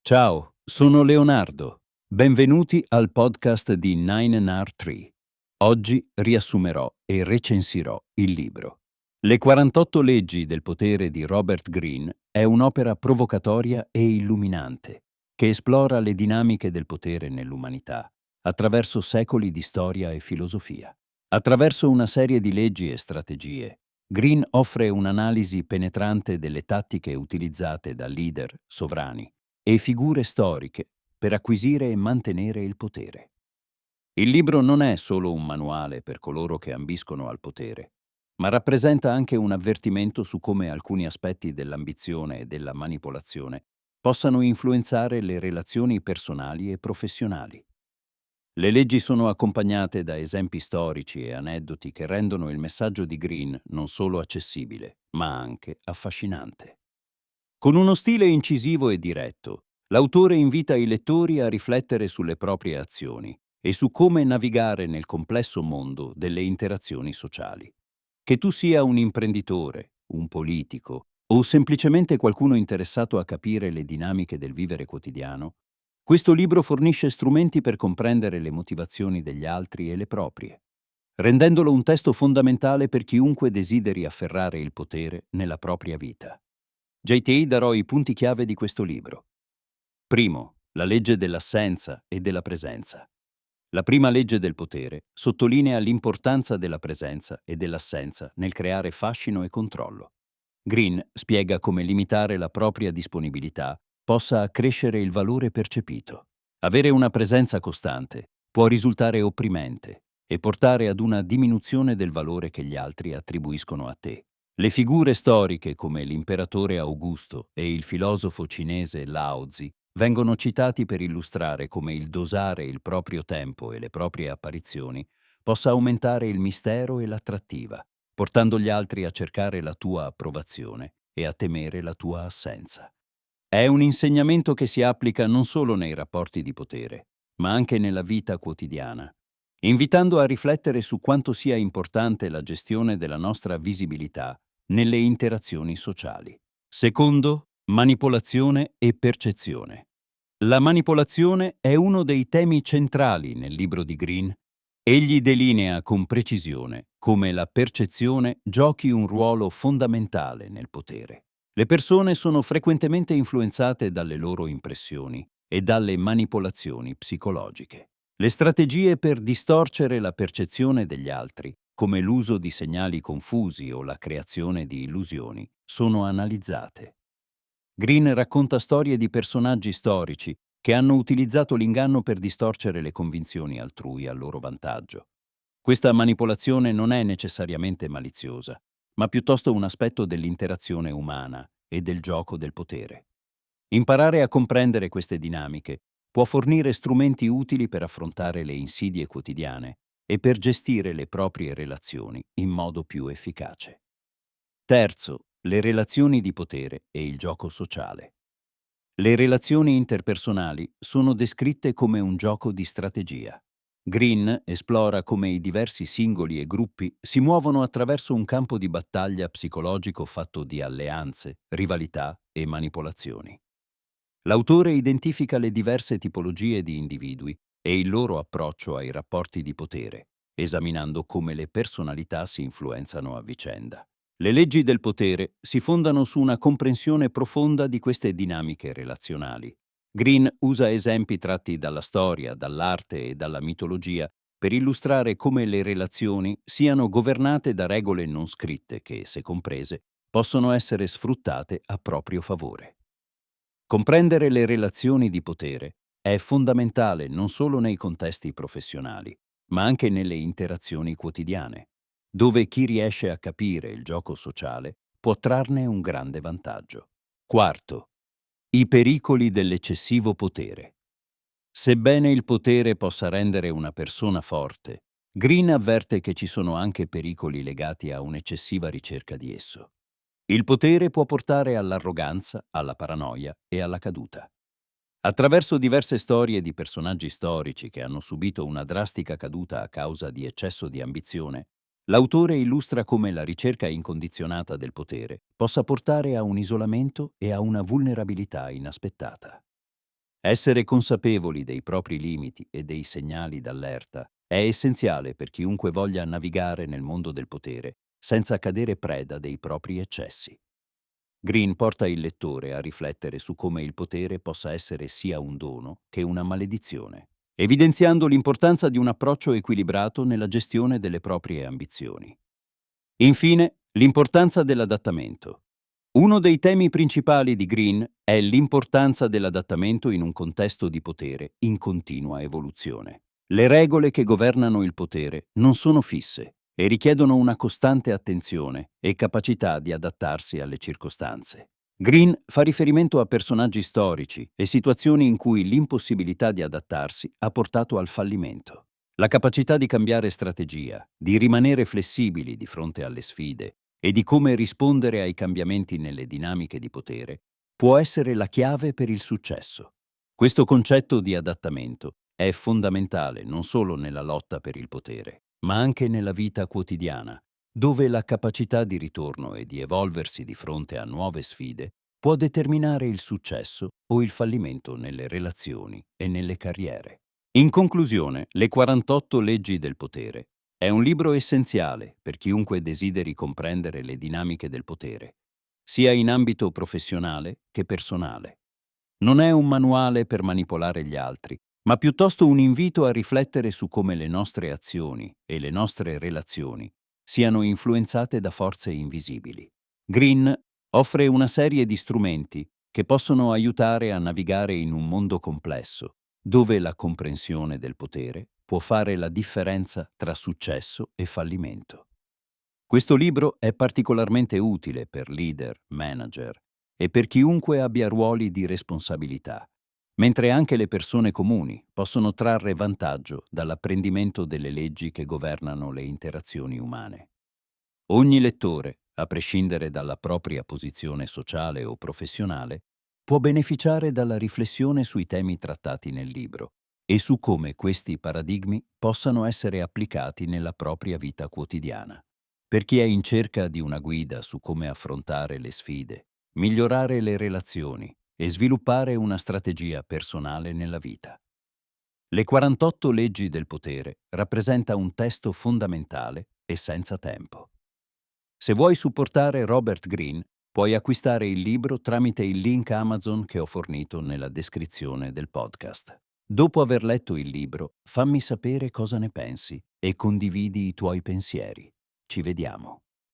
Ciao, sono Leonardo. Benvenuti al podcast di 9NR3. Oggi riassumerò e recensirò il libro. Le 48 leggi del potere di Robert Greene è un'opera provocatoria e illuminante che esplora le dinamiche del potere nell'umanità attraverso secoli di storia e filosofia. Attraverso una serie di leggi e strategie, Greene offre un'analisi penetrante delle tattiche utilizzate da leader sovrani e figure storiche per acquisire e mantenere il potere. Il libro non è solo un manuale per coloro che ambiscono al potere, ma rappresenta anche un avvertimento su come alcuni aspetti dell'ambizione e della manipolazione possano influenzare le relazioni personali e professionali. Le leggi sono accompagnate da esempi storici e aneddoti che rendono il messaggio di Greene non solo accessibile, ma anche affascinante. Con uno stile incisivo e diretto, l'autore invita i lettori a riflettere sulle proprie azioni e su come navigare nel complesso mondo delle interazioni sociali. Che tu sia un imprenditore, un politico o semplicemente qualcuno interessato a capire le dinamiche del vivere quotidiano, questo libro fornisce strumenti per comprendere le motivazioni degli altri e le proprie, rendendolo un testo fondamentale per chiunque desideri afferrare il potere nella propria vita. JT darò i punti chiave di questo libro. Primo, la legge dell'assenza e della presenza. La prima legge del potere sottolinea l'importanza della presenza e dell'assenza nel creare fascino e controllo. Greene spiega come limitare la propria disponibilità possa accrescere il valore percepito. Avere una presenza costante può risultare opprimente e portare ad una diminuzione del valore che gli altri attribuiscono a te. Le figure storiche come l'imperatore Augusto e il filosofo cinese Lao Tzu vengono citati per illustrare come il dosare il proprio tempo e le proprie apparizioni possa aumentare il mistero e l'attrattiva, portando gli altri a cercare la tua approvazione e a temere la tua assenza. È un insegnamento che si applica non solo nei rapporti di potere, ma anche nella vita quotidiana, invitando a riflettere su quanto sia importante la gestione della nostra visibilità nelle interazioni sociali. Secondo, manipolazione e percezione. La manipolazione è uno dei temi centrali nel libro di Greene. Egli delinea con precisione come la percezione giochi un ruolo fondamentale nel potere. Le persone sono frequentemente influenzate dalle loro impressioni e dalle manipolazioni psicologiche. Le strategie per distorcere la percezione degli altri, come l'uso di segnali confusi o la creazione di illusioni, sono analizzate. Greene racconta storie di personaggi storici che hanno utilizzato l'inganno per distorcere le convinzioni altrui a loro vantaggio. Questa manipolazione non è necessariamente maliziosa, ma piuttosto un aspetto dell'interazione umana e del gioco del potere. Imparare a comprendere queste dinamiche può fornire strumenti utili per affrontare le insidie quotidiane e per gestire le proprie relazioni in modo più efficace. Terzo, le relazioni di potere e il gioco sociale. Le relazioni interpersonali sono descritte come un gioco di strategia. Greene esplora come i diversi singoli e gruppi si muovono attraverso un campo di battaglia psicologico fatto di alleanze, rivalità e manipolazioni. L'autore identifica le diverse tipologie di individui e il loro approccio ai rapporti di potere, esaminando come le personalità si influenzano a vicenda. Le leggi del potere si fondano su una comprensione profonda di queste dinamiche relazionali. Greene usa esempi tratti dalla storia, dall'arte e dalla mitologia per illustrare come le relazioni siano governate da regole non scritte che, se comprese, possono essere sfruttate a proprio favore. Comprendere le relazioni di potere è fondamentale non solo nei contesti professionali, ma anche nelle interazioni quotidiane, dove chi riesce a capire il gioco sociale può trarne un grande vantaggio. Quarto, i pericoli dell'eccessivo potere. Sebbene il potere possa rendere una persona forte, Greene avverte che ci sono anche pericoli legati a un'eccessiva ricerca di esso. Il potere può portare all'arroganza, alla paranoia e alla caduta. Attraverso diverse storie di personaggi storici che hanno subito una drastica caduta a causa di eccesso di ambizione, l'autore illustra come la ricerca incondizionata del potere possa portare a un isolamento e a una vulnerabilità inaspettata. Essere consapevoli dei propri limiti e dei segnali d'allerta è essenziale per chiunque voglia navigare nel mondo del potere senza cadere preda dei propri eccessi. Green porta il lettore a riflettere su come il potere possa essere sia un dono che una maledizione, evidenziando l'importanza di un approccio equilibrato nella gestione delle proprie ambizioni. Infine, l'importanza dell'adattamento. Uno dei temi principali di Green è l'importanza dell'adattamento in un contesto di potere in continua evoluzione. Le regole che governano il potere non sono fisse e richiedono una costante attenzione e capacità di adattarsi alle circostanze. Green fa riferimento a personaggi storici e situazioni in cui l'impossibilità di adattarsi ha portato al fallimento. La capacità di cambiare strategia, di rimanere flessibili di fronte alle sfide e di come rispondere ai cambiamenti nelle dinamiche di potere può essere la chiave per il successo. Questo concetto di adattamento è fondamentale non solo nella lotta per il potere, ma anche nella vita quotidiana, dove la capacità di ritorno e di evolversi di fronte a nuove sfide può determinare il successo o il fallimento nelle relazioni e nelle carriere. In conclusione, Le 48 leggi del potere è un libro essenziale per chiunque desideri comprendere le dinamiche del potere, sia in ambito professionale che personale. Non è un manuale per manipolare gli altri, ma piuttosto un invito a riflettere su come le nostre azioni e le nostre relazioni siano influenzate da forze invisibili. Green offre una serie di strumenti che possono aiutare a navigare in un mondo complesso, dove la comprensione del potere può fare la differenza tra successo e fallimento. Questo libro è particolarmente utile per leader, manager e per chiunque abbia ruoli di responsabilità, mentre anche le persone comuni possono trarre vantaggio dall'apprendimento delle leggi che governano le interazioni umane. Ogni lettore, a prescindere dalla propria posizione sociale o professionale, può beneficiare dalla riflessione sui temi trattati nel libro e su come questi paradigmi possano essere applicati nella propria vita quotidiana. Per chi è in cerca di una guida su come affrontare le sfide, migliorare le relazioni e sviluppare una strategia personale nella vita. Le 48 leggi del potere rappresenta un testo fondamentale e senza tempo. Se vuoi supportare Robert Greene, puoi acquistare il libro tramite il link Amazon che ho fornito nella descrizione del podcast. Dopo aver letto il libro, fammi sapere cosa ne pensi e condividi i tuoi pensieri. Ci vediamo.